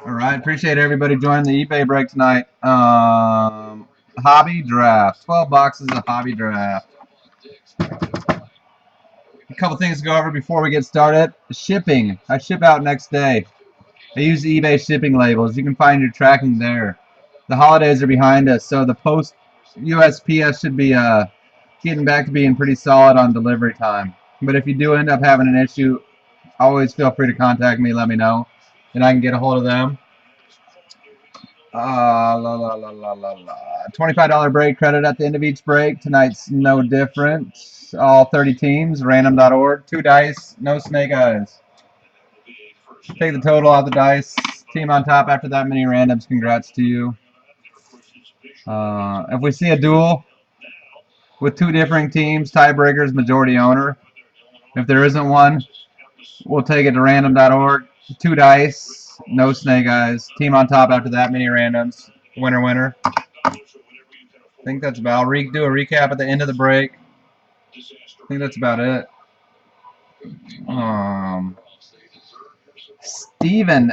All right, appreciate everybody joining the eBay break tonight. Hobby draft, 12 boxes of hobby draft. A couple things to go over before we get started. Shipping, I ship out next day. I use eBay shipping labels. You can find your tracking there. The holidays are behind us, so the post USPS should be getting back to being pretty solid on delivery time. But if you do end up having an issue, always feel free to contact me. Let me know, and I can get a hold of them. $25 break credit at the end of each break. Tonight's no different. All 30 teams, random.org. 2 dice, no snake eyes. Take the total out the dice. Team on top after that many randoms. Congrats to you. If we see a duel with two differing teams, tiebreakers, majority owner. If there isn't one, we'll take it to random.org. 2 dice, no snake eyes. Team on top after that many randoms. Winner, winner. I think that's about. Do a recap at the end of the break. I think that's about it. Steven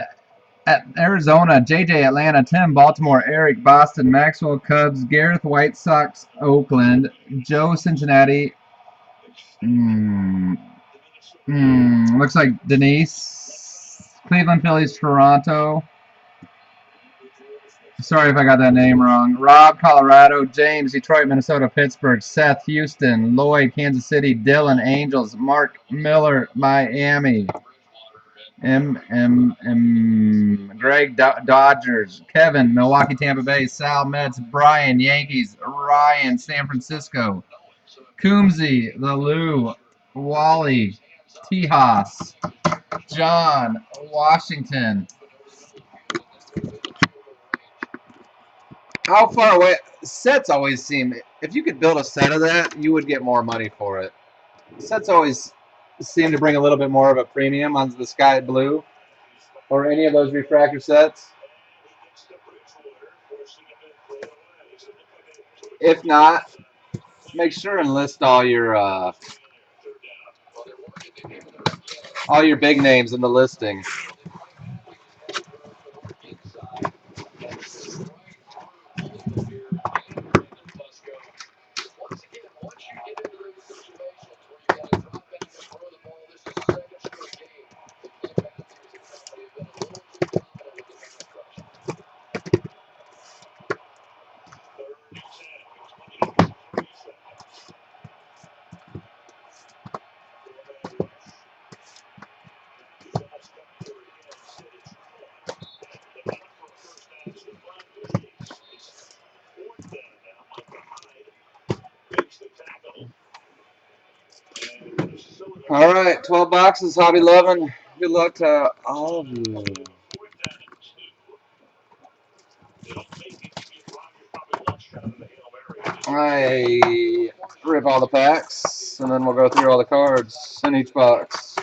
at Arizona, JJ Atlanta, Tim Baltimore, Eric Boston, Maxwell Cubs, Gareth White Sox Oakland, Joe Cincinnati. Looks like Denise, Cleveland Phillies, Toronto. Sorry if I got that name wrong. Rob, Colorado. James, Detroit, Minnesota, Pittsburgh. Seth, Houston. Lloyd, Kansas City. Dylan, Angels. Mark Miller, Miami. Greg, Dodgers. Kevin, Milwaukee, Tampa Bay. Sal, Mets. Brian, Yankees. Ryan, San Francisco. Coombsy, the Lou. Wally, Tejas. John, Washington. How far away? Sets always seem. If you could build a set of that, you would get more money for it. Sets always seem to bring a little bit more of a premium on the sky blue or any of those refractor sets. If not, make sure and list all your big names in the listing. All right, 12 boxes, Hobby Lovin'. Good luck to all of you. I rip all the packs, and then we'll go through all the cards in each box.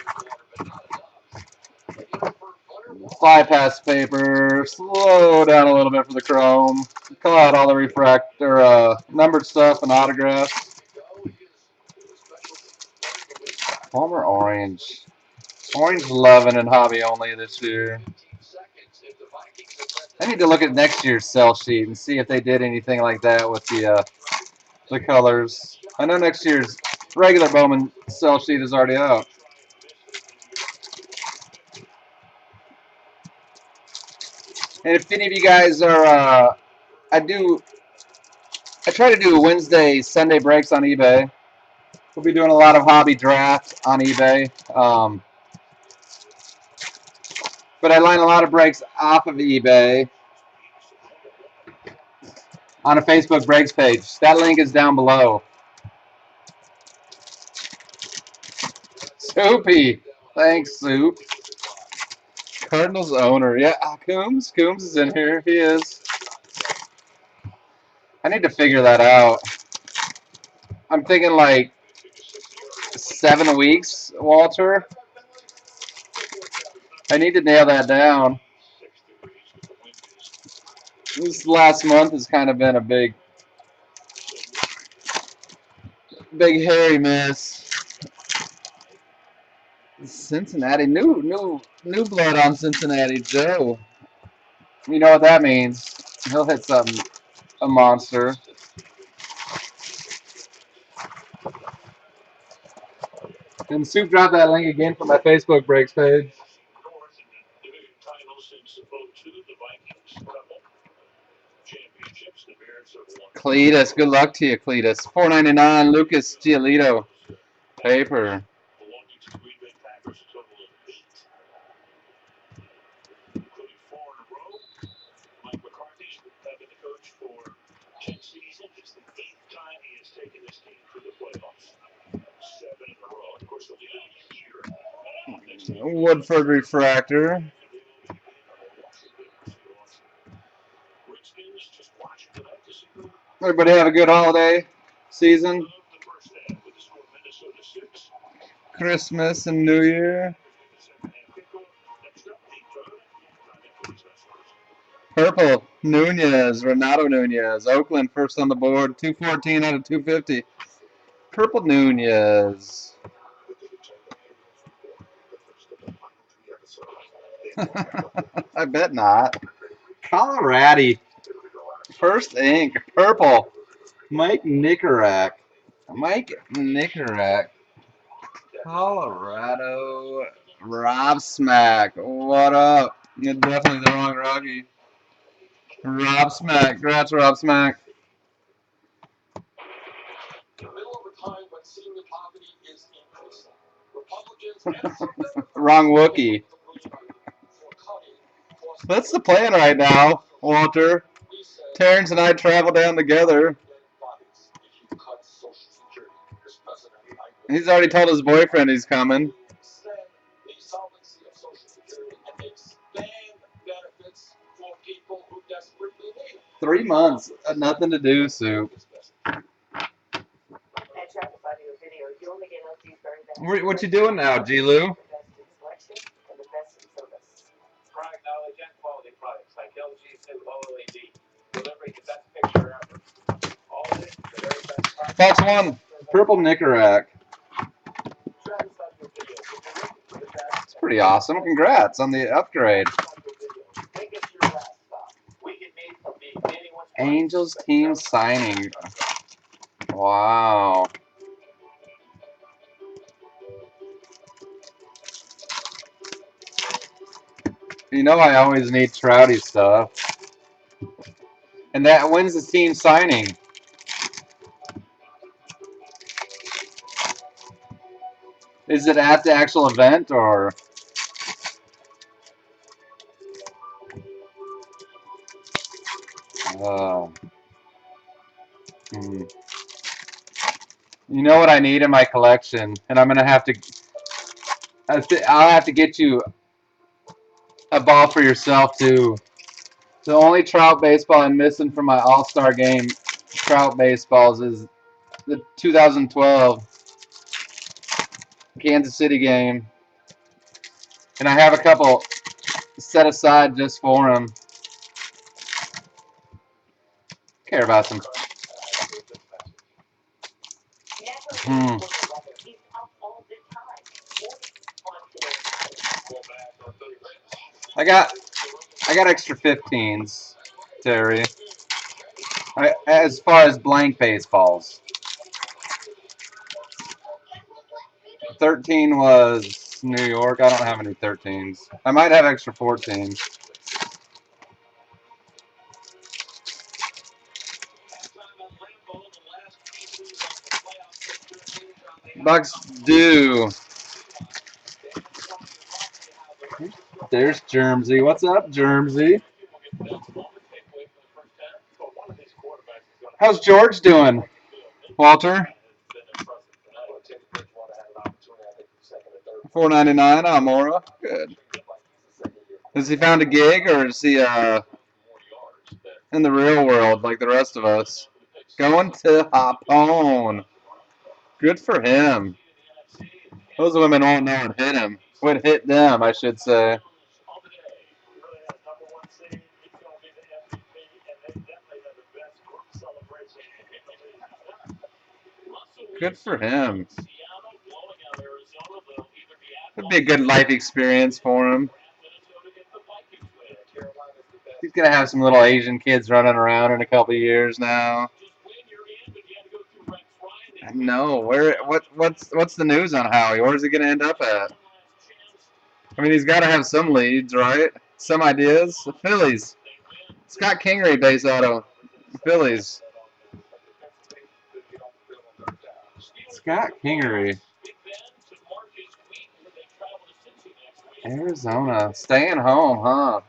5 pass paper. Slow down a little bit for the chrome. Call out all the refractor, numbered stuff and autographs. Palmer orange. Orange loving and hobby only this year. I need to look at next year's sell sheet and see if they did anything like that with the colors. I know next year's regular Bowman sell sheet is already out. And if any of you guys are, I try to do Wednesday, Sunday breaks on eBay. We'll be doing a lot of hobby draft on eBay. But I line a lot of breaks off of eBay on a Facebook breaks page. That link is down below. Soupy. Thanks, Soup. Cardinals owner. Yeah, Coombs. Coombs is in here. He is. I need to figure that out. I'm thinking like 7 weeks, Walter. I need to nail that down. This last month has kind of been a big hairy mess. Cincinnati, new blood on Cincinnati, Joe. You know what that means? He'll hit something, a monster. And Soup dropped that link again for my Facebook breaks page. Cletus, good luck to you, Cletus. $4.99. Lucas Giolito paper. Woodford refractor. Everybody have a good holiday season. Christmas and New Year. Purple, Nunez, Renato Nunez. Oakland first on the board. 214 out of 250. Purple Nunez. I bet not. Colorado. First ink. Purple. Mike Nicorak. Mike Nicorak. Colorado. Rob Smack. What up? You're definitely the wrong Rocky. Rob Smack. Congrats, Rob Smack. Wrong Wookie. That's the plan right now, Walter. Terrence and I travel down together. He's already told his boyfriend he's coming. 3 months, nothing to do, Soup. What you doing now, G. Lou? Fox 1, Purple Nicorak. It's pretty awesome. Congrats on the upgrade. Angels team signing. Wow. You know I always need Trouty stuff. And that when's the team signing? Is it at the actual event or? Uh, hmm. You know what I need in my collection, and I'm gonna have to. I'll have to get you a ball for yourself too. The only Trout baseball I'm missing from my All-Star game, Trout baseballs, is the 2012 Kansas City game, and I have a couple set aside just for him. Care about some. Hmm. I got extra 15s, Terry. As far as blank baseballs, 13 was New York. I don't have any 13s. I might have extra 14s. Bucks do. There's Germsy. What's up, Germsy? How's George doing, Walter? $4.99 Amora. Good. Has he found a gig, or is he in the real world like the rest of us? Going to Hapone. Good for him. Those women won't know what hit him. What hit them, I should say. Good for him. It'd be a good life experience for him. He's gonna have some little Asian kids running around in a couple of years now. No, what's the news on Howie? Where's he gonna end up at? I mean, he's got to have some leads, right? Some ideas. The Phillies. Scott Kingery based out of Phillies. Scott Kingery. Arizona. Staying home, huh?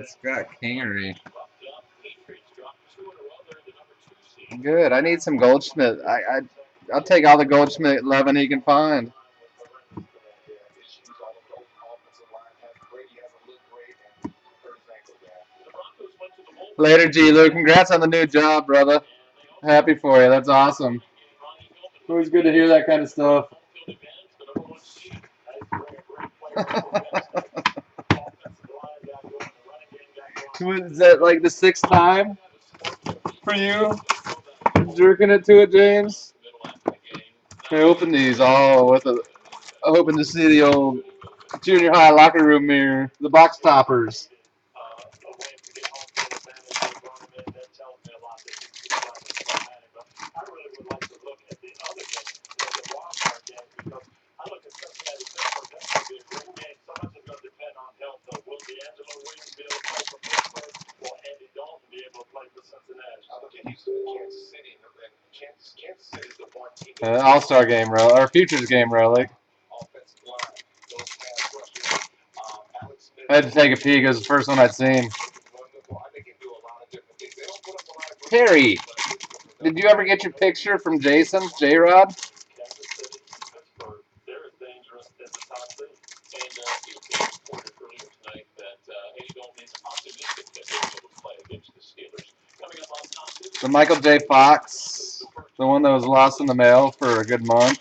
Scott Kingery. Good. I need some Goldschmidt. I'll take all the Goldschmidt loving he can find. Later, G. Lou. Congrats on the new job, brother. Happy for you. That's awesome. Always good to hear that kind of stuff. Is that like the sixth time for you? Jerking it to it, James? I open these all with a hoping to see the old junior high locker room mirror, the box toppers. All-Star game, or Futures game relic. I had to take a peek. It was the first one I'd seen. Terry, did you ever get your picture from Jason, J-Rod? The Michael J. Fox, the one that was lost in the mail for a good month.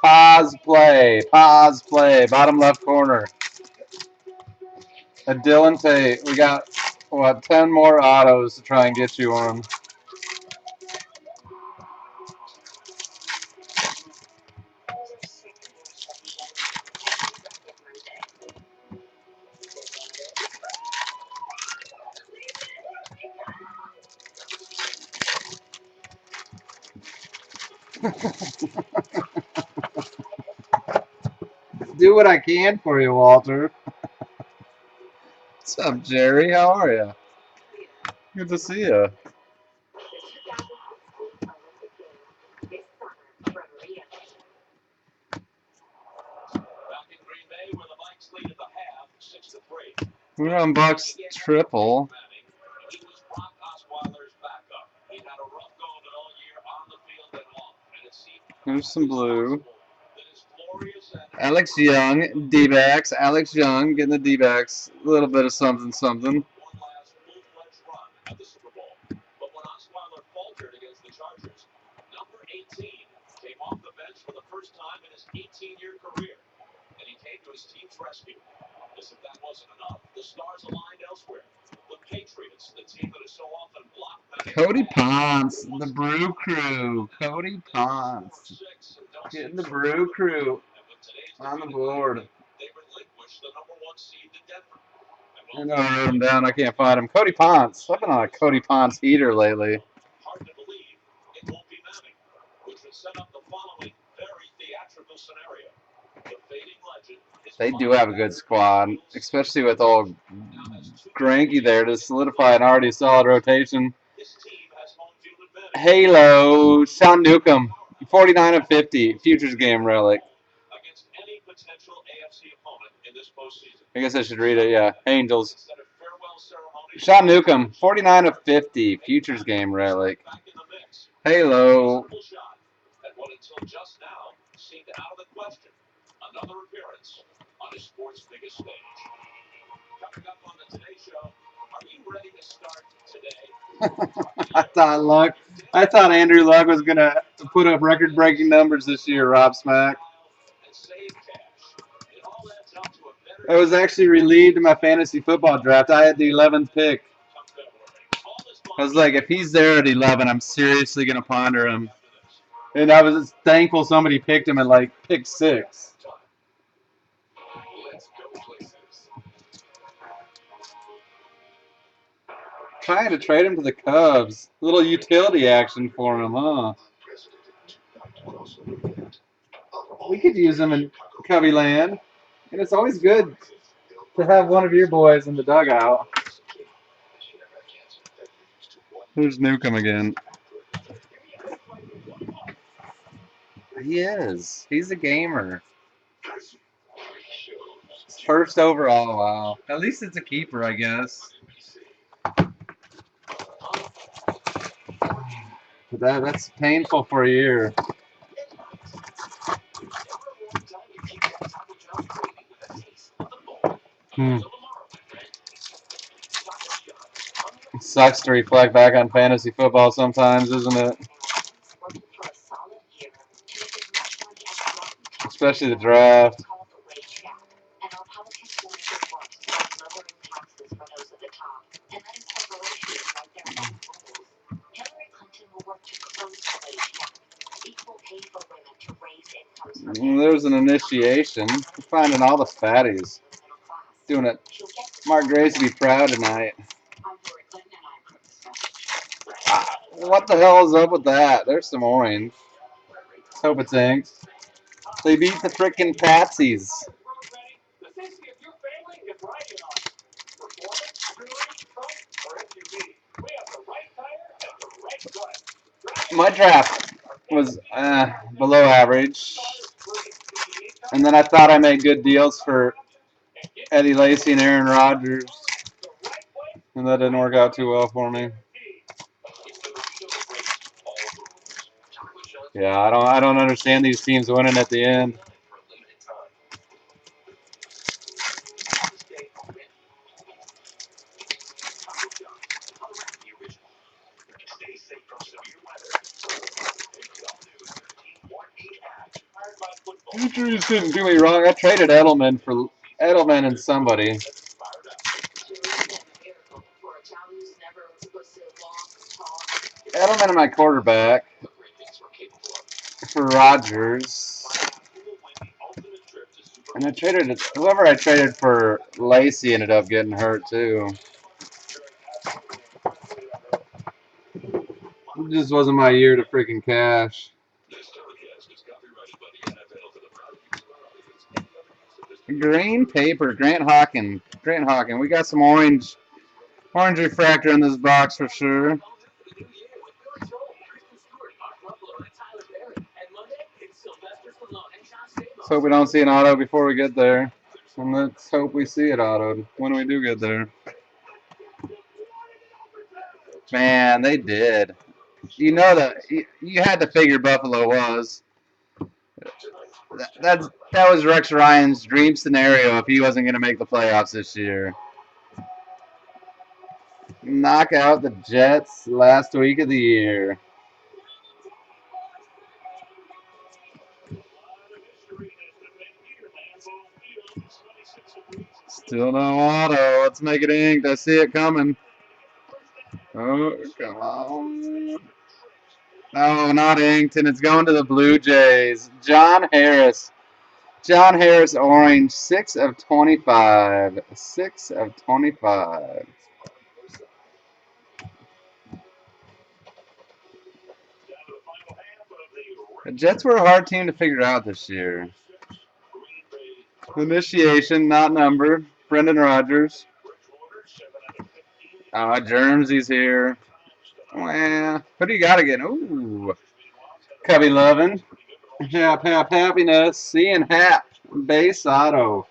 Pause play, bottom left corner. A Dylan Tate. We got, 10 more autos to try and get you on. Do what I can for you, Walter. What's up, Jerry? How are you? Good to see you. We're on Bucks triple. Here's some blue. Alex Young, D-backs. Alex Young getting the D-backs. A little bit of something, something. Cody Ponce, the Brew Crew. Cody Ponce. Getting the Brew Crew on the board. I know I wrote him down. I can't find him. Cody Ponce. I've been on a Cody Ponce heater lately. They do have a good squad, especially with old Granky there to solidify an already solid rotation. Halo, Sean Newcomb, 49 of 50, Futures game relic. I guess I should read it, yeah. Angels. Sean Newcomb, 49 of 50, Futures game relic. Halo. I thought Andrew Luck was gonna put up record-breaking numbers this year, Rob Smack. I was actually relieved in my fantasy football draft. I had the 11th pick. I was like, if he's there at 11, I'm seriously gonna ponder him. And I was thankful somebody picked him at like pick 6. Trying to trade him to the Cubs. A little utility action for him, huh? We could use him in Cubby Land. And it's always good to have one of your boys in the dugout. There's Newcomb again. He is. He's a gamer. First overall, wow. At least it's a keeper, I guess. But that's painful for a year. Hmm. It sucks to reflect back on fantasy football sometimes, isn't it? Especially the draft. There's an initiation. We're finding all the fatties. Doing it. Mark Grace to be proud tonight. What the hell is up with that? There's some orange. Let's hope it's inked. They beat the frickin' Patsies. My draft was below average. And then I thought I made good deals for Eddie Lacy and Aaron Rodgers. And that didn't work out too well for me. Yeah, I don't understand these teams winning at the end. Injuries didn't do me wrong. I traded Edelman and somebody. Edelman and my quarterback for Rodgers. And I traded whoever I traded for Lacey ended up getting hurt too. It just wasn't my year to freaking cash. Green paper, Grant Hawkins. Grant Hawkins. We got some orange refractor in this box for sure. Let's hope we don't see an auto before we get there. And let's hope we see it autoed when we do get there. Man, they did. You know that you had to figure Buffalo was. That was Rex Ryan's dream scenario if he wasn't going to make the playoffs this year. Knock out the Jets last week of the year. Still no auto. Let's make it inked. I see it coming. Oh, come on. No, not inked, and it's going to the Blue Jays. John Harris. John Harris orange, 6 of 25. 6 of 25. The Jets were a hard team to figure out this year. Initiation, not number. Brendan Rodgers. Germs, he's here. Well, who do you got again? Ooh. Cubby Lovin'. Happiness. Ian Happ. Base auto.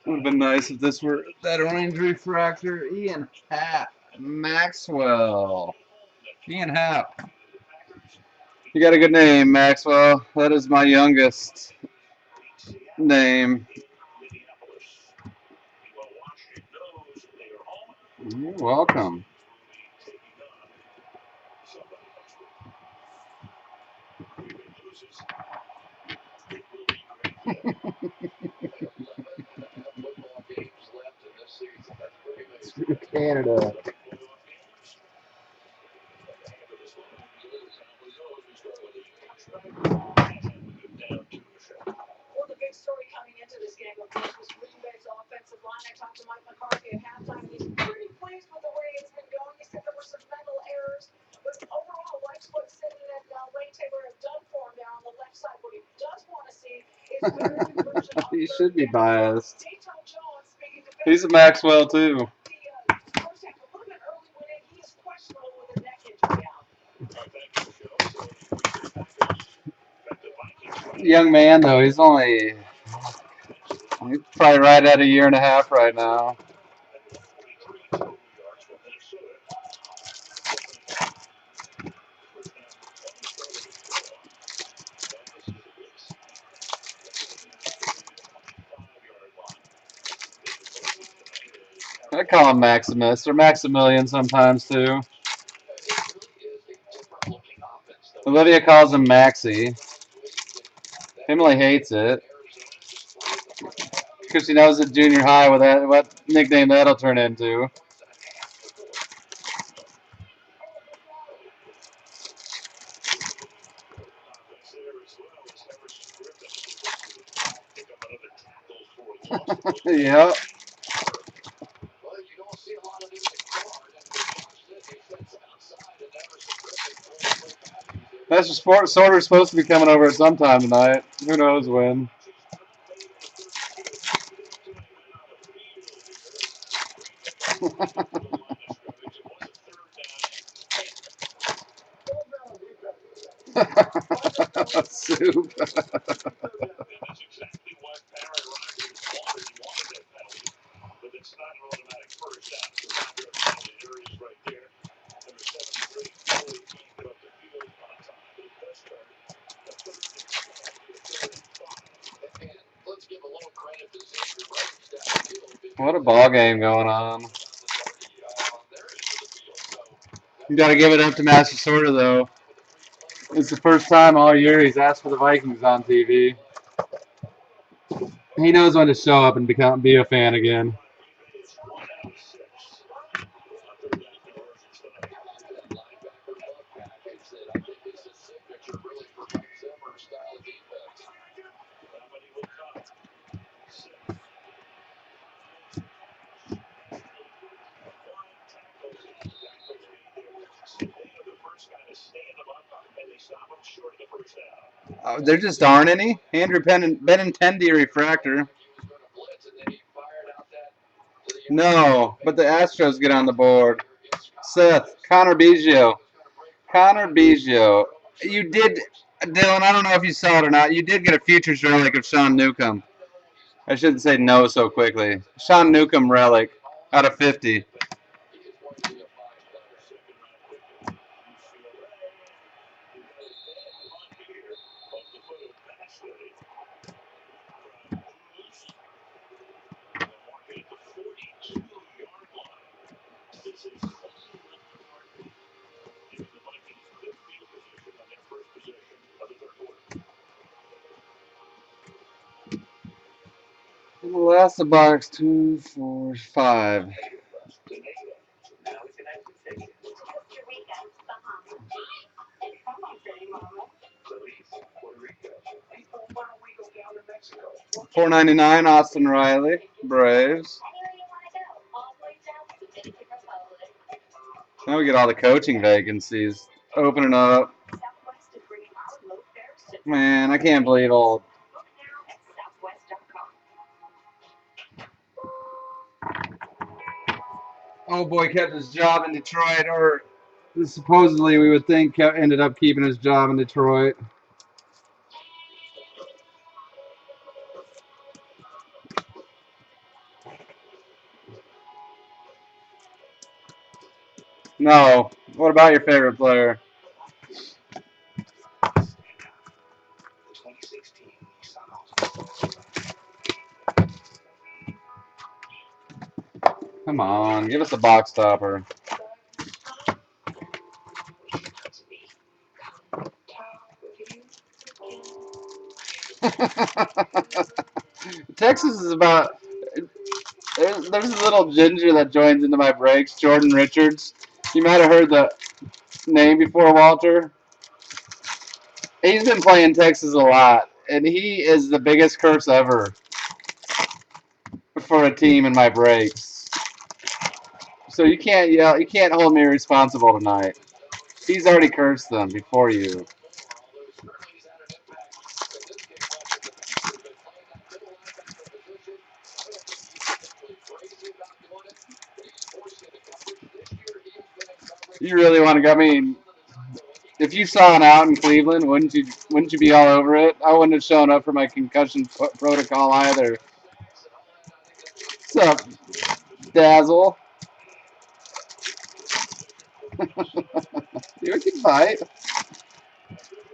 Would have been nice if this were that orange refractor. Ian Happ. Maxwell. Ian Happ. You got a good name, Maxwell. That is my youngest name. You're welcome. Canada. He should be biased. He's a Maxwell too. Young man though, he's probably right at a year and a half right now. I call him Maximus or Maximilian sometimes too. Olivia calls him Maxie. Emily hates it because she knows at junior high what nickname that'll turn into. Yep. That's just Sorter's supposed to be coming over at some time tonight. Who knows when? Soup. What a ball game going on. You got to give it up to Master Sorter though. It's the first time all year he's asked for the Vikings on TV. He knows when to show up and be a fan again. There just aren't any. Andrew Benintendi refractor. No, but the Astros get on the board. Seth, Connor Biggio. Connor Biggio. You did, Dylan, I don't know if you saw it or not. You did get a futures relic of Sean Newcomb. I shouldn't say no so quickly. Sean Newcomb relic out of 50. Last the box, 2, 4, 5. $4.99, Austin Riley, Braves. Now we get all the coaching vacancies. Opening up. Man, I can't believe all. Oh boy, kept his job in Detroit, or supposedly we would think ended up keeping his job in Detroit. No. What about your favorite player? Come on, give us a box topper. Texas is about. There's a little ginger that joins into my breaks, Jordan Richards. You might have heard the name before, Walter. He's been playing Texas a lot, and he is the biggest curse ever for a team in my breaks. So you can't yell, you can't hold me responsible tonight. He's already cursed them before you. You really want to go? I mean, if you saw it out in Cleveland, wouldn't you be all over it? I wouldn't have shown up for my concussion protocol either. What's up, Dazzle? You can fight.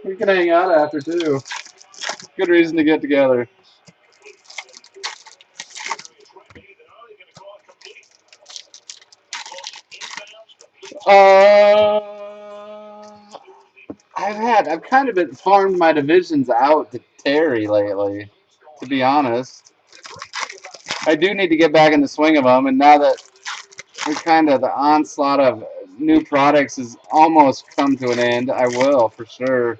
We can hang out after too. Good reason to get together. Uh, I've kind of been farmed my divisions out to Terry lately. To be honest, I do need to get back in the swing of them, and now that we're kind of the onslaught of new products has almost come to an end, I will for sure.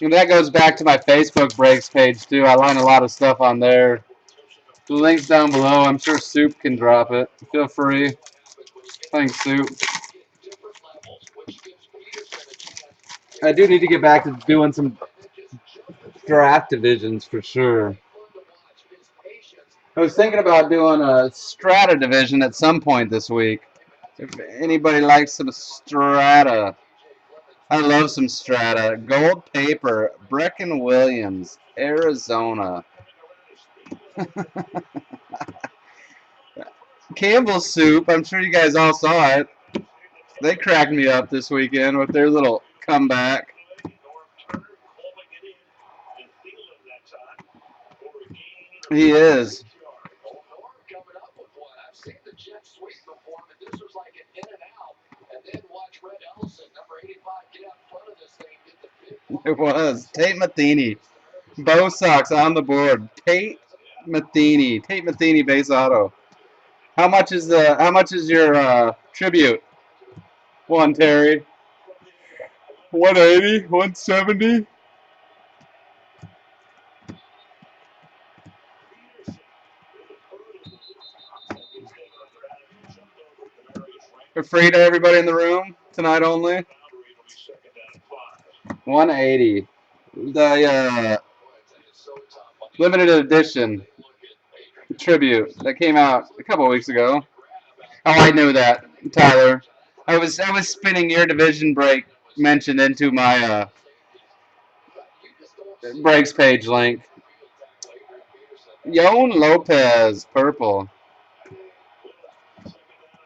And that goes back to my Facebook breaks page too. I line a lot of stuff on there. The link's down below. I'm sure Soup can drop it. Feel free. Thanks, Soup. I do need to get back to doing some draft divisions for sure. I was thinking about doing a strata division at some point this week. If anybody likes some strata, I love some strata. Gold paper, Brecken Williams, Arizona. Campbell's Soup, I'm sure you guys all saw it. They cracked me up this weekend with their little comeback. He is. It was. Tate Matheny. Bo Sox on the board. Tate Matheny base auto. How much is your tribute one, Terry? 180, 170. For free to everybody in the room tonight only. 180. The limited edition tribute that came out a couple weeks ago. Oh, I knew that, Tyler. I was spinning your division break mentioned into my breaks page link. Yon Lopez, purple.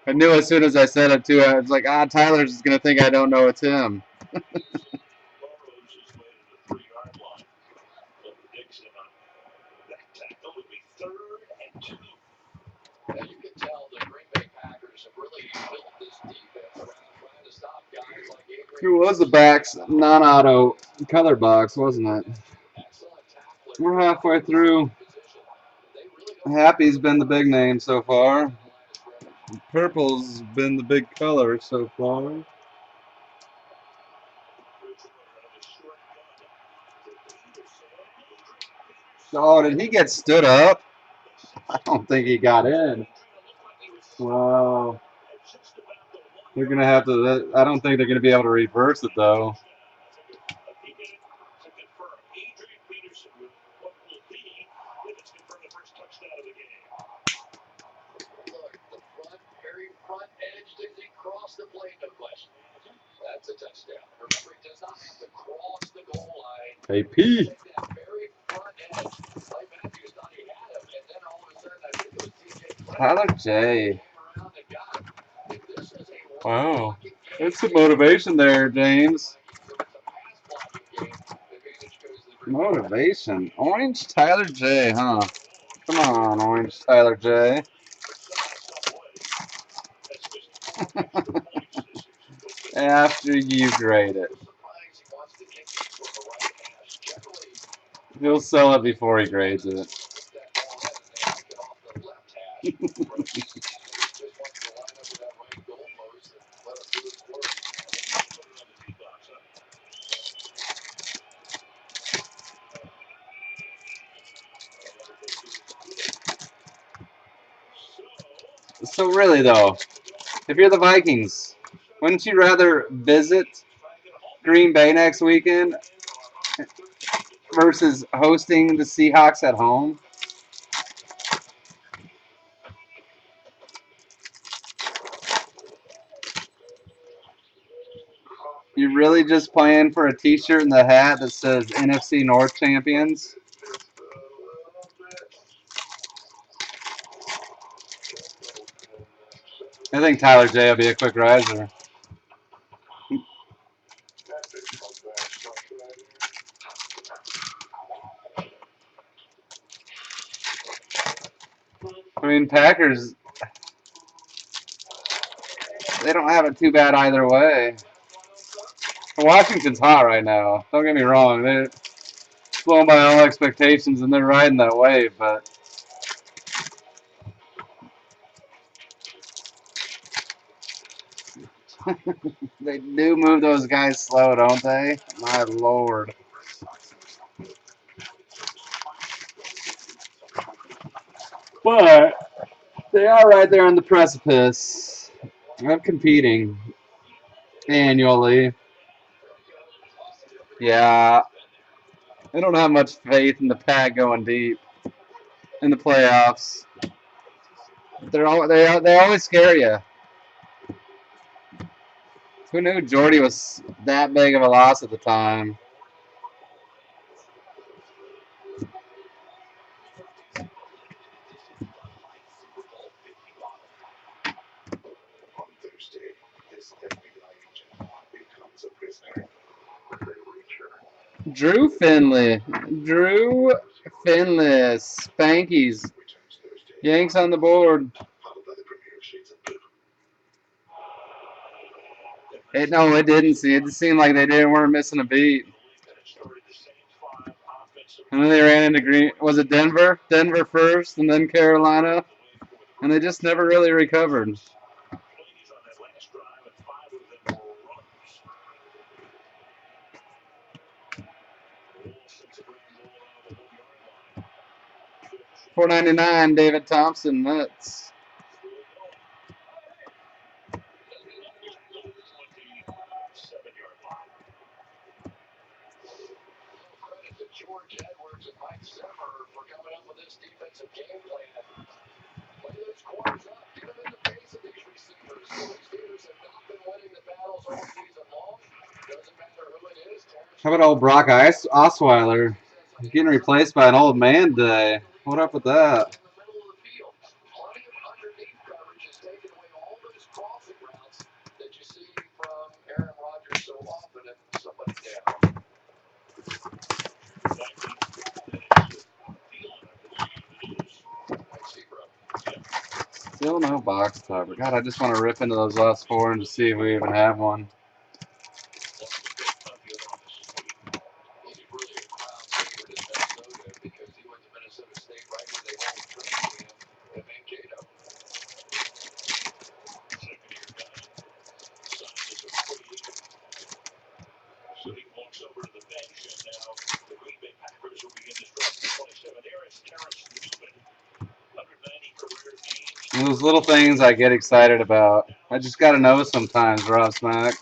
I knew as soon as I said it too. I was like, Tyler's just gonna think I don't know it's him. Who was the backs non-auto color box, wasn't it? We're halfway through. Happy's been the big name so far. Purple's been the big color so far. Oh, did he get stood up? I don't think he got in. Wow. They're gonna have to. I don't think they're gonna be able to reverse it though. AP. Tyler J. Wow. It's some motivation there, James. Motivation. Orange Tyler J, huh? Come on, Orange Tyler J. After you grade it. He'll sell it before he grades it. So really though, if you're the Vikings, wouldn't you rather visit Green Bay next weekend versus hosting the Seahawks at home? You really just playing for a T-shirt and the hat that says NFC North champions? I think Tyler J will be a quick riser. I mean, Packers, they don't have it too bad either way. Washington's hot right now. Don't get me wrong. They're blown by all expectations and they're riding that wave, but they do move those guys slow, don't they? My lord. But they are right there on the precipice of competing annually. Yeah, I don't have much faith in the Pack going deep in the playoffs. They always scare you. Who knew Jordy was that big of a loss at the time? Drew Finley. Drew Finley. Spankies. Yanks on the board. No, it didn't see. It seemed like they weren't missing a beat. And then they ran into Green. Was it Denver? Denver first, and then Carolina, and they just never really recovered. $4.99. David Thompson. Nuts. How about old Brock Osweiler getting replaced by an old man today? What up with that? Still no box cover. God, I just want to rip into those last four and just see if we even have one. And those little things I get excited about. I just got to know sometimes, Rob Smack.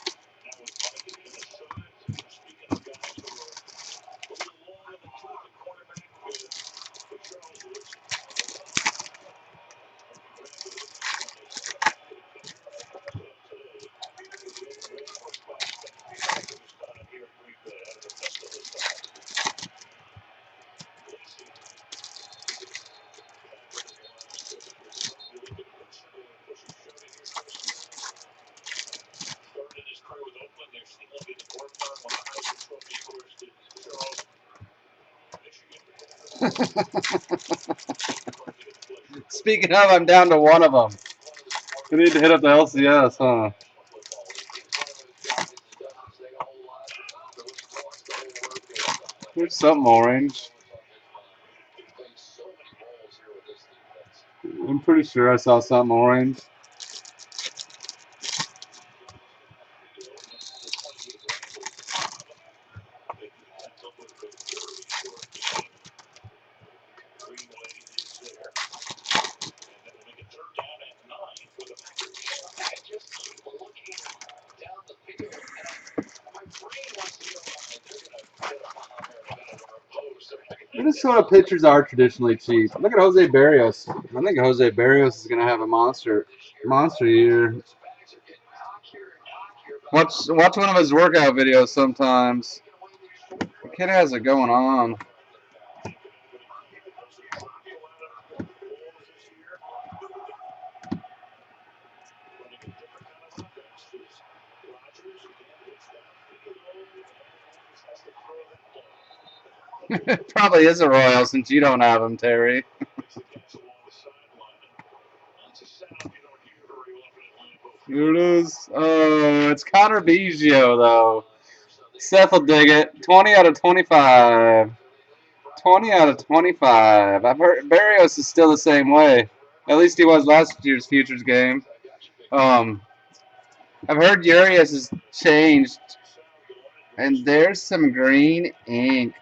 Speaking of, I'm down to one of them. We need to hit up the LCS, huh? There's something orange. I'm pretty sure I saw something orange. Minnesota pitchers are traditionally cheap. Look at Jose Barrios. I think Jose Barrios is going to have a monster year. Watch one of his workout videos sometimes. The kid has it going on. Probably is a Royal since you don't have him, Terry. Here it is. Oh, it's Connor Biggio, though. Seth will dig it. 20 out of 25. 20 out of 25. I've heard Barrios is still the same way. At least he was last year's futures game. Um, I've heard Urias has changed, and there's some green ink.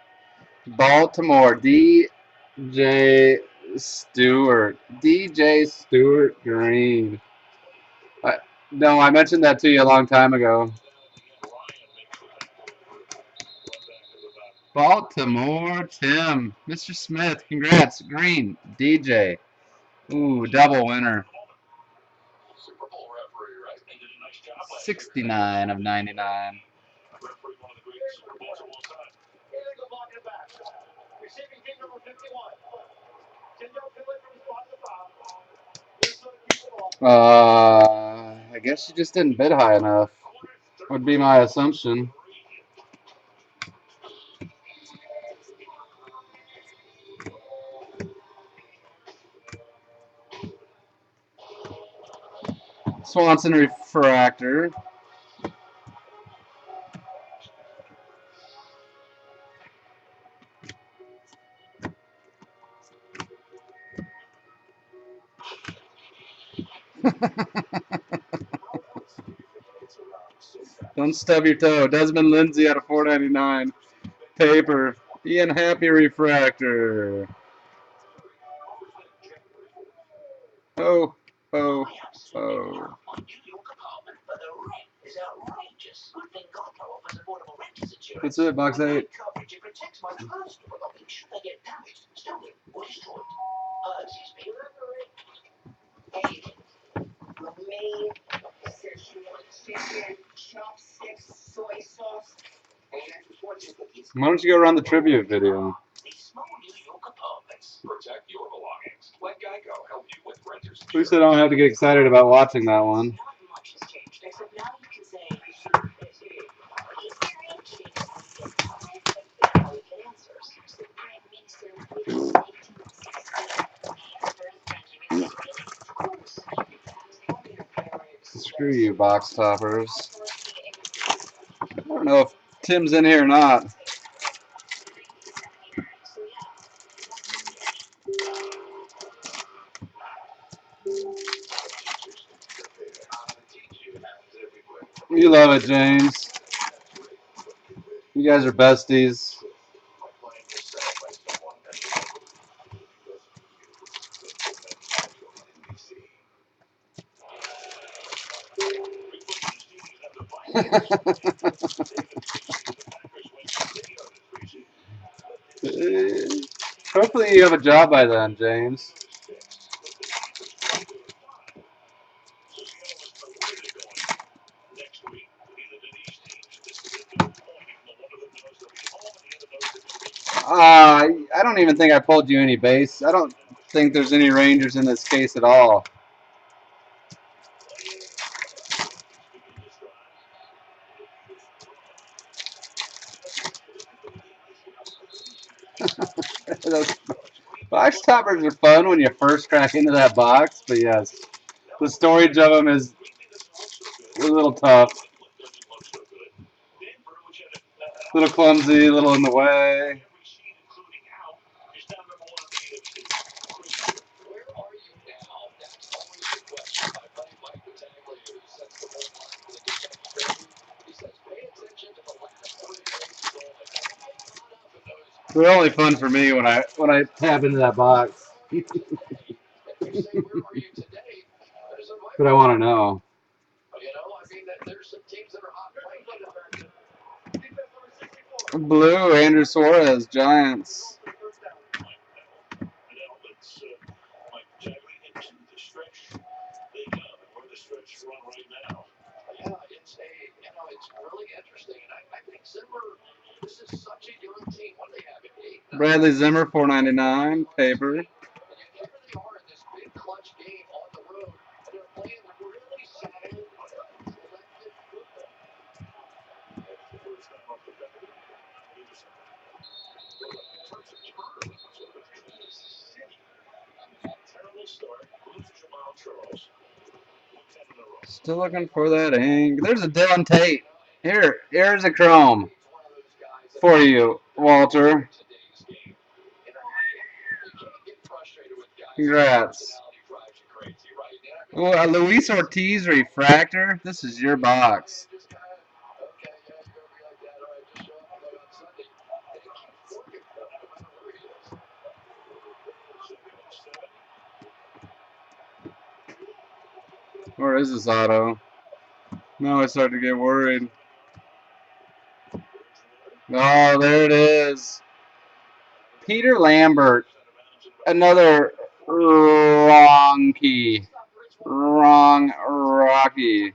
Baltimore, DJ Stewart. DJ Stewart Green. I, no, I mentioned that to you a long time ago. Baltimore, Tim. Mr. Smith, congrats. Green, DJ. Ooh, double winner. 69 of 99. I guess you just didn't bid high enough, would be my assumption. Swanson refractor. Don't stub your toe. Desmond Lindsay out of 499. Paper. Ian Happy refractor. Oh, oh, oh. That's it, box 8. Why don't you go run the tribute video? At least I don't have to get excited about watching that one. Screw you, box toppers. I don't know if Tim's in here or not. You love it, James. You guys are besties. Hopefully you have a job by then, James. I don't even think I pulled you any base. I don't think there's any Rangers in this case at all. Those box toppers are fun when you first crack into that box, but yes, the storage of them is a little tough. A little clumsy, a little in the way. They're only fun for me when I tap into that box. But I want to know. Blue, Andrew Suarez, Giants. Bradley Zimmer, 4.99 paper. Still looking for that ink. There's a Dylan Tate. Here's a chrome for you, Walter. Congrats. Ooh, a Luis Ortiz refractor. This is your box. Where is this auto? Now I start to get worried. Oh, there it is. Peter Lambert. Another wrong key. Wrong Rocky.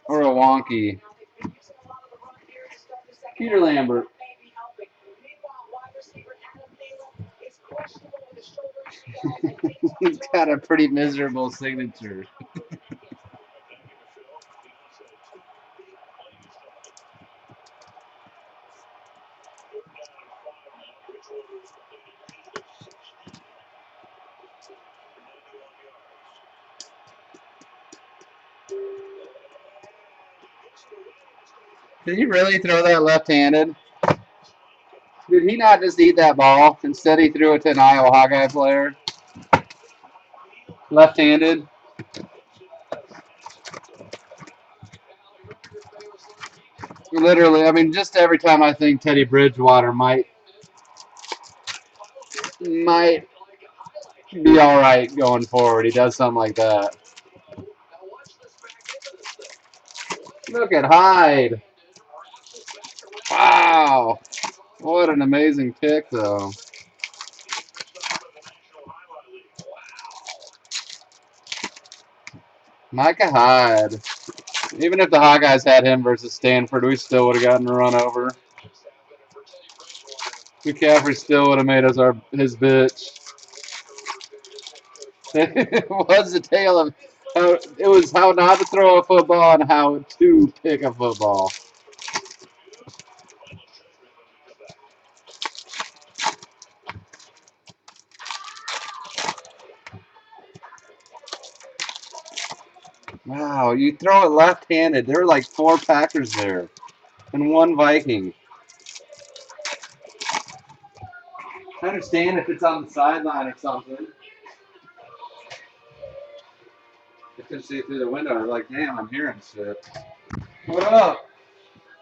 Or a wonky. Peter Lambert. He's got a pretty miserable signature. Did he really throw that left-handed? Did he not just eat that ball? Instead, he threw it to an Iowa Hawkeye player. Left-handed. Literally, I mean, just every time I think Teddy Bridgewater might be all right going forward, he does something like that. Look at Hyde. Wow. What an amazing pick, though. Micah Hyde. Even if the Hawkeyes had him versus Stanford, we still would have gotten a run over. McCaffrey still would have made us his bitch. It was the tale of how not to throw a football and how to pick a football. Wow, you throw it left-handed. There are like 4 Packers there and 1 Viking. I understand if it's on the sideline or something. I couldn't see it through the window. I was like, damn, I'm hearing shit. What up?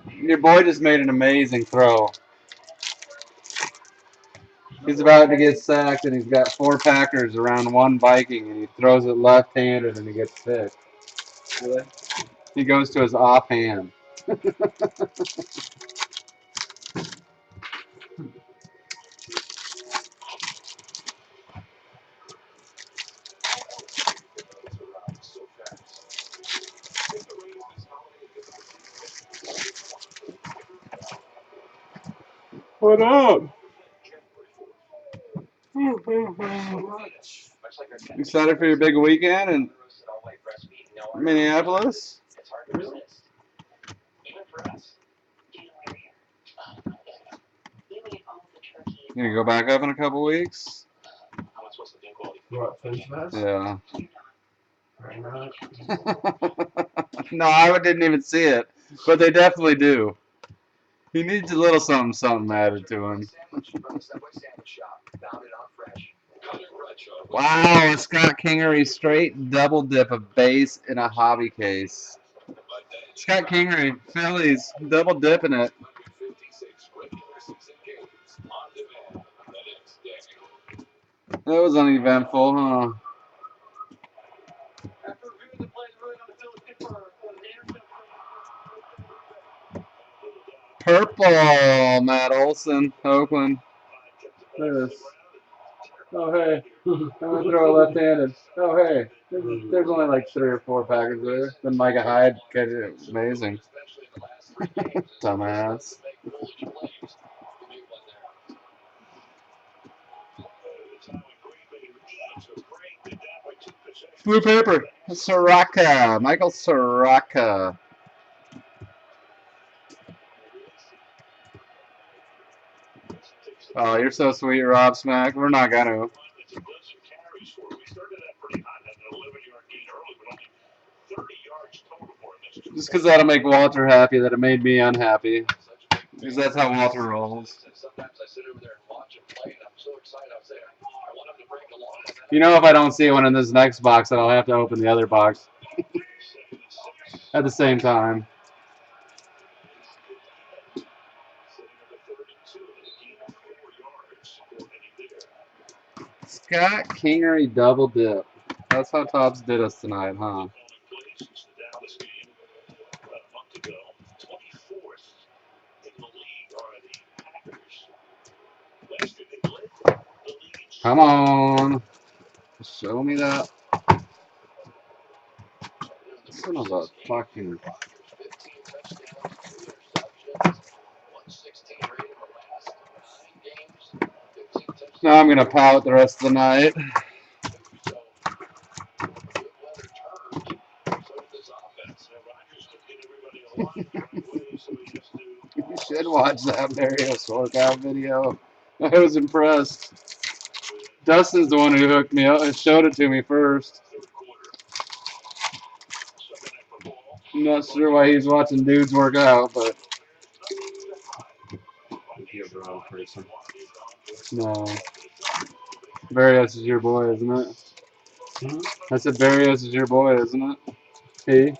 Your boy just made an amazing throw. He's about to get sacked, and he's got 4 Packers around 1 Viking, and he throws it left-handed, and he gets picked. Really? He goes to his offhand. What up? Excited for your big weekend in Minneapolis? You gonna go back up in a couple weeks? What, Finch Fest? Yeah. Right now? No, I didn't even see it, but they definitely do. He needs a little something added to him. Wow, a Scott Kingery straight double dip of base in a hobby case. Scott Kingery, Phillies, double dipping it. That was uneventful, huh? Purple, Matt Olson, Oakland. Look at this. Oh, hey. I'm going to throw a left-handed. Oh, hey. There's only like 3 or 4 Packers there. Then Micah Hyde catch it. Amazing. Dumbass. Blue paper. Soraka. Michael Soraka. Oh, you're so sweet, Rob Smack. We're not going to. Just because that'll make Walter happy, that it made me unhappy. Because that's how Walter rolls. You know, if I don't see one in this next box, then I'll have to open the other box at the same time. Scott Kingery double dip. That's how Tops did us tonight, huh? Come on. Show me that. Son of a fucking. Now I'm going to pout the rest of the night. You should watch that Barrios workout video. I was impressed. Dustin's the one who hooked me up and showed it to me first. I'm not sure why he's watching dudes work out, but no. Barrios is your boy, isn't it? I said Barrios is your boy, isn't it? He?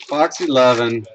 Box 11.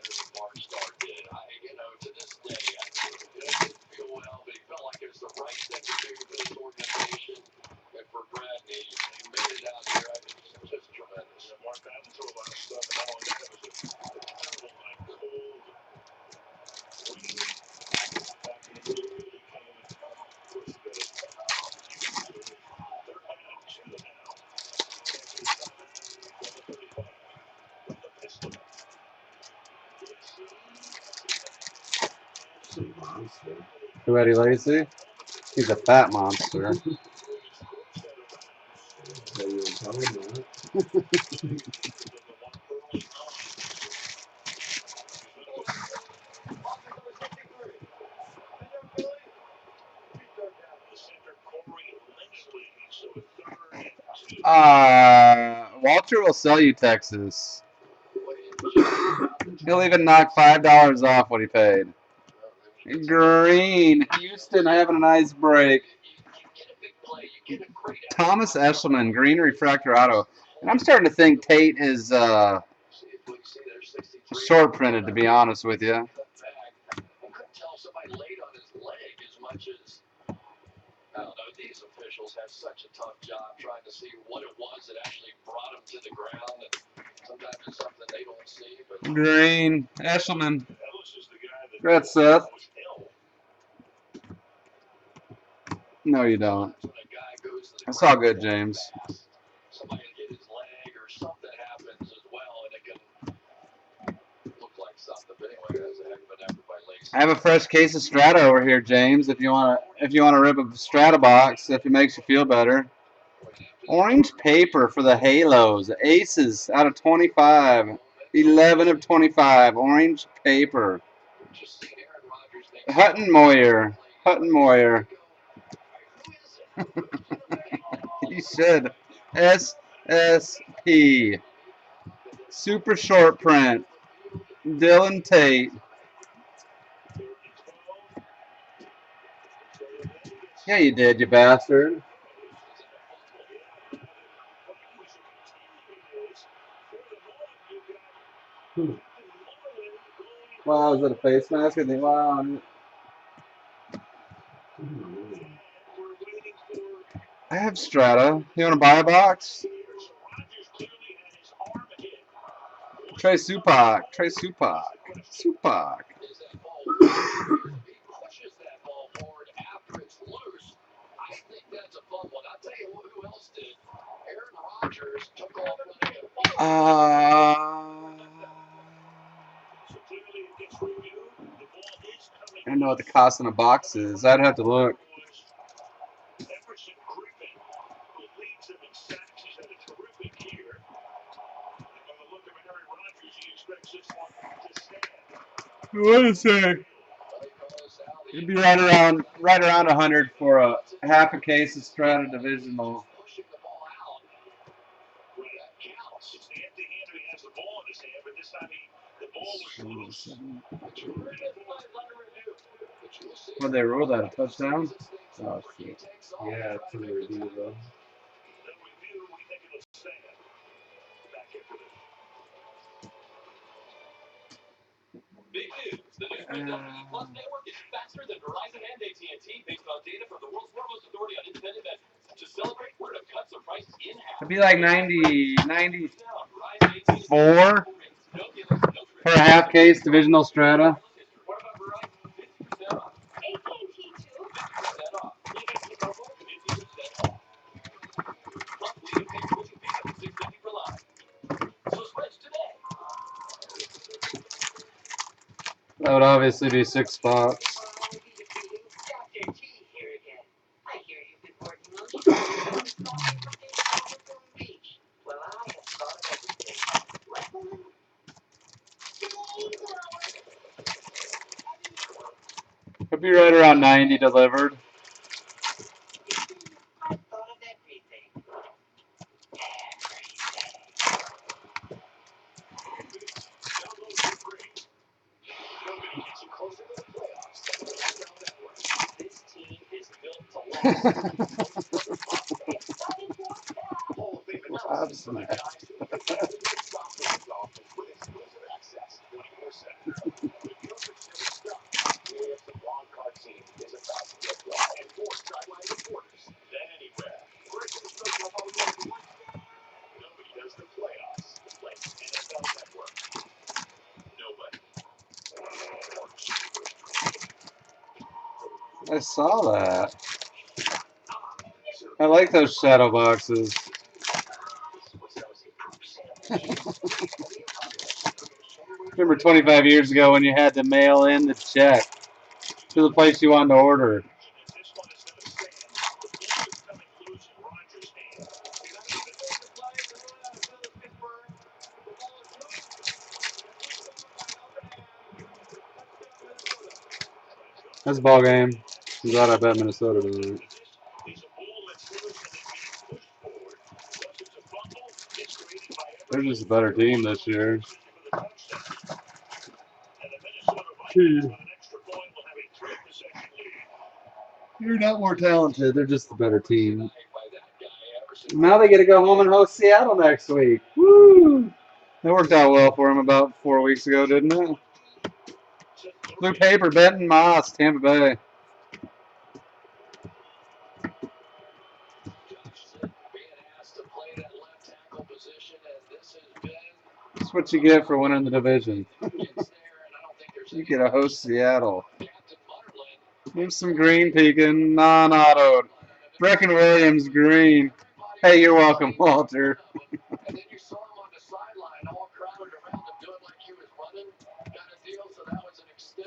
Who Eddie Lacy? He's a fat monster. Walter will sell you Texas. He'll even knock $5 off what he paid. Green. Houston having a nice break. Thomas Eshelman, green refractor auto. And I'm starting to think Tate is short printed, to be honest with you. Green. Eshelman. Congrats, Seth. No, you don't. That's all good, James. I have a fresh case of Strata over here, James. If you wanna rip a Strata box, if it makes you feel better. Orange paper for the Halos. Aces out of 25. 11 of 25. Orange paper. Hutton Moyer. Hutton Moyer. You should. SSP. Super short print. Dylan Tate. Yeah, you did, you bastard. Wow, is that a face mask? I think, wow. I have Strata. You want to buy a box? Trey Supak. Trey Supak. Supak. I don't know what the cost in a box is. I'd have to look. What is it? It'd be right around 100 for a half a case of Strata Divisional. When they rule that a touchdown? Oh shit. Yeah, it's in the review though. It'd be like 90, 94 for a half case Divisional Strata. That would obviously be 6 spots. It'd be right around 90 delivered. I saw that. I like those shadow boxes. Remember 25 years ago when you had to mail in the check to the place you wanted to order? That's a ball game. I'm glad I bet Minnesota tonight. They're just a better team this year. You're not more talented. They're just a better team. Now they get to go home and host Seattle next week. Woo! That worked out well for him about 4 weeks ago, didn't it? Blue paper, Benton Moss, Tampa Bay. That's what you get for winning the division. You get to host Seattle. There's some green peeking, non-autoed. Brecken Williams, green. Hey, you're welcome, Walter.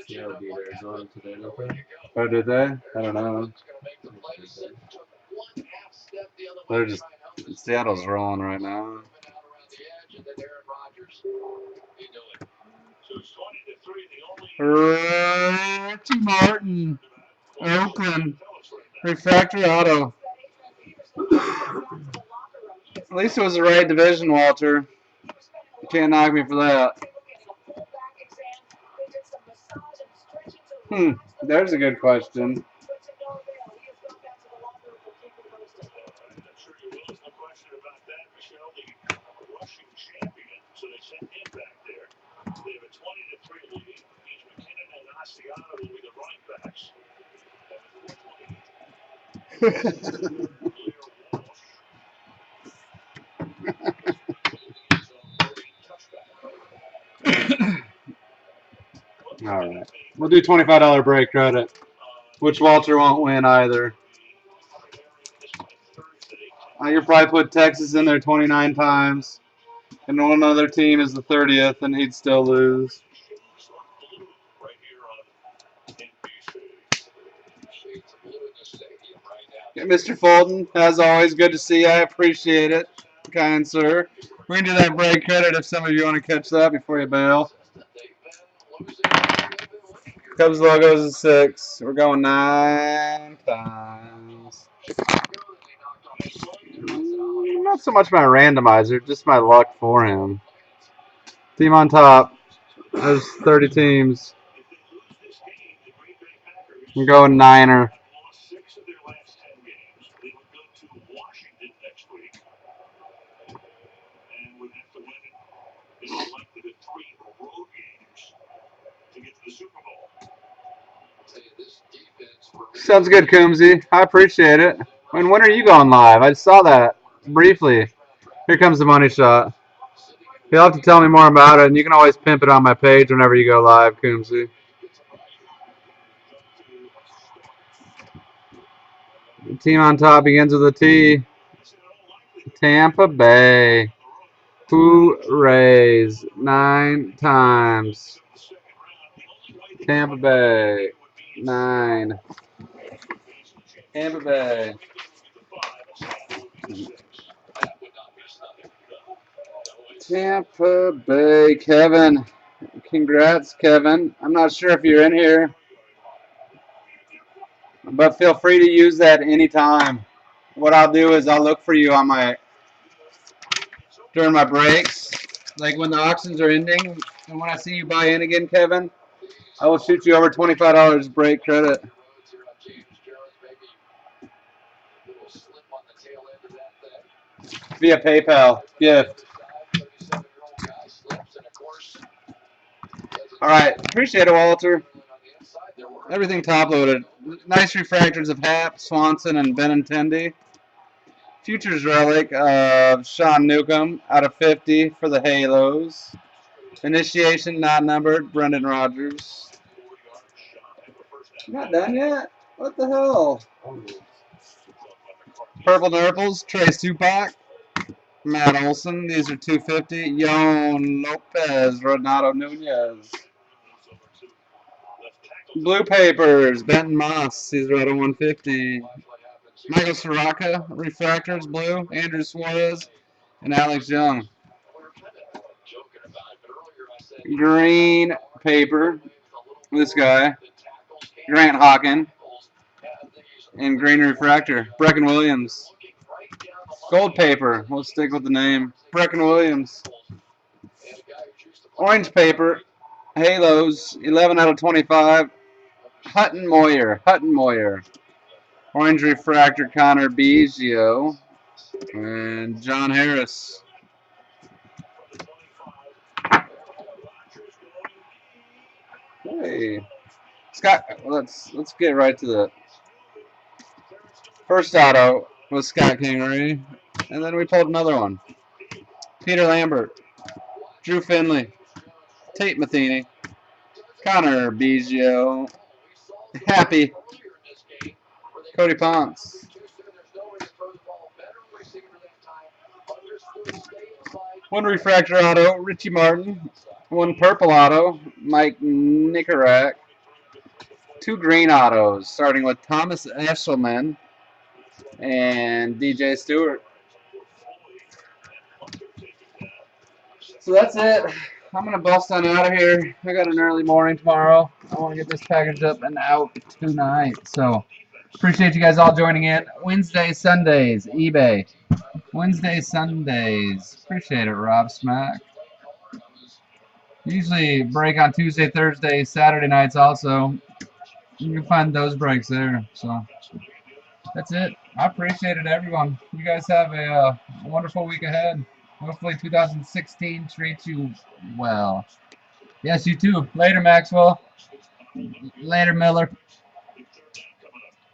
Seattle beat Arizona today, don't they? Oh, did they? I don't know. They're just Seattle's rolling right now. Ricky Martin, Oakland, refractory auto. At least it was the right division, Walter. You can't knock me for that. There's a good question. All right. We'll do $25 break credit, which Walter won't win either. You'll probably put Texas in there 29 times, and one other team is the 30th, and he'd still lose. Yeah, Mr. Fulton, as always, good to see you. I appreciate it, kind sir. We're going to do that break credit if some of you want to catch that before you bail. Cubs logos is 6. We're going 9 times. Not so much my randomizer, just my luck for him. Team on top. There's 30 teams. I'm going Niner. Sounds good, Coombsy. I appreciate it. And when are you going live? I saw that briefly. Here comes the money shot. You'll have to tell me more about it, and you can always pimp it on my page whenever you go live, Coombsy. The team on top begins with a T. Tampa Bay. Who raised 9 times? Tampa Bay. 9. Tampa Bay. Tampa Bay. Kevin. Congrats, Kevin. I'm not sure if you're in here, but feel free to use that anytime. What I'll do is I'll look for you on my during my breaks, like when the auctions are ending, and when I see you buy in again, Kevin, I will shoot you over $25 break credit via PayPal gift. All right, appreciate it, Walter. Everything top loaded. Nice refractors of Hap, Swanson, and Benintendi. Futures relic of Sean Newcomb out of 50 for the Halos. Initiation not numbered, Brendan Rodgers. Not done yet? What the hell? Purple Nurples, Trace Tupac, Matt Olson. These are 250. Yon Lopez, Renato Nunez. Blue Papers, Benton Moss. These are out of 150. Michael Soraka, Refractors, Blue. Andrew Suarez, and Alex Young. Green Paper, this guy. Grant Hawken. And Green Refractor, Brecken Williams. Gold Paper, we'll stick with the name. Brecken Williams. Orange Paper, Halos, 11 out of 25. Hutton Moyer. Hutton Moyer. Orange Refractor, Connor Biggio. And John Harris. Hey. Scott, let's get right to the first auto was Scott Kingery. And then we pulled another one. Peter Lambert. Drew Finley. Tate Matheny. Connor Biggio. Happy. Cody Ponce. One refractor auto, Richie Martin. One purple auto, Mike Nicorak. Two green autos, starting with Thomas Eshelman and DJ Stewart. So that's it. I'm going to bust on out of here. I got an early morning tomorrow. I want to get this packaged up and out tonight. So appreciate you guys all joining in. Wednesday, Sundays, eBay. Wednesday, Sundays. Appreciate it, Rob Smack. Usually break on Tuesday, Thursday, Saturday nights also. You can find those breaks there. So that's it. I appreciate it, everyone. You guys have a wonderful week ahead. Hopefully 2016 treats you well. Yes, you too. Later, Maxwell. Later, Miller.